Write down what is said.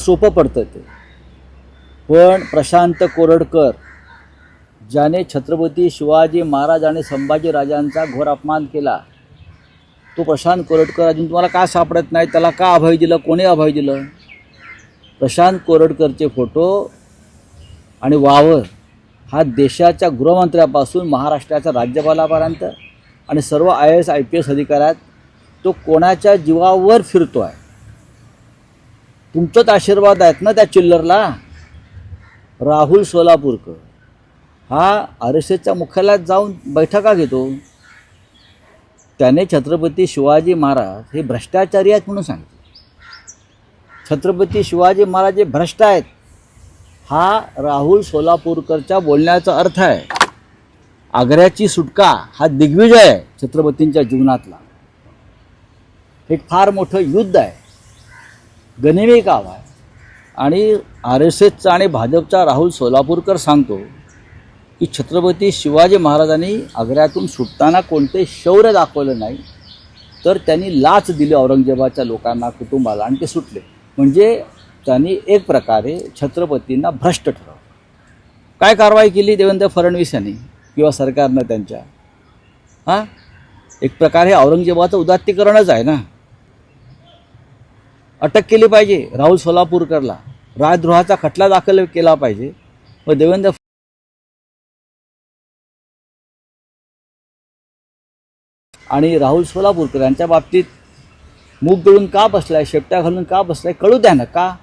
सोपं पडतं ते. पण प्रशांत कोरडकर ज्याने छत्रपती शिवाजी महाराज आणि संभाजी राजांचा घोर अपमान केला, तो प्रशांत कोरडकर अजून तुम्हाला का सापडत नाही? त्याला का अभय दिलं? कोणी अभय दिलं? प्रशांत कोरडकरचे फोटो आणि वावर हा देशाच्या गृहमंत्र्यापासून महाराष्ट्राच्या राज्यपालापर्यंत आणि सर्व IAS IPS अधिकाऱ्यात तो कोणाच्या जीवावर फिरतो आहे? तुमचंच आशीर्वाद आहेत ना त्या चिल्लरला. राहुल सोलापूरकर हा RSSच्या मुख्यालयात जाऊन बैठका घेतो. त्याने छत्रपती शिवाजी महाराज हे भ्रष्टाचारी आहेत म्हणून सांगितलं. छत्रपती शिवाजी महाराज हे भ्रष्ट आहेत हा राहुल सोलापूरकरच्या बोलण्याचा अर्थ आहे. आग्र्याची सुटका हा दिग्विजय आहे छत्रपतींच्या जीवनातला. एक फार मोठं युद्ध आहे, गनिमी काव आहे. आणि RSSचा आणि भाजपचा राहुल सोलापूरकर सांगतो की छत्रपती शिवाजी महाराजांनी आग्र्यातून सुटताना कोणते शौर्य दाखवलं नाही, तर त्यांनी लाच दिली औरंगजेबाच्या लोकांना, कुटुंबाला, आणि ते सुटले. म्हणजे त्यांनी एक प्रकारे छत्रपतींना भ्रष्ट ठरवलं. काय कारवाई केली देवेंद्र फडणवीस यांनी किंवा सरकारनं त्यांच्या? एक प्रकारे औरंगजेबाचं उदात्तीकरणच आहे ना. अटक केली पाहिजे राहुल सोलापूरकरला, राजद्रोहाचा खटला दाखल केला पाहिजे. व देवेंद्र आणि राहुल सोलापूरकर यांच्या बाबतीत मूग दळून का बसलाय, शेपट्या घालून का बसलाय, कळू द्या ना. का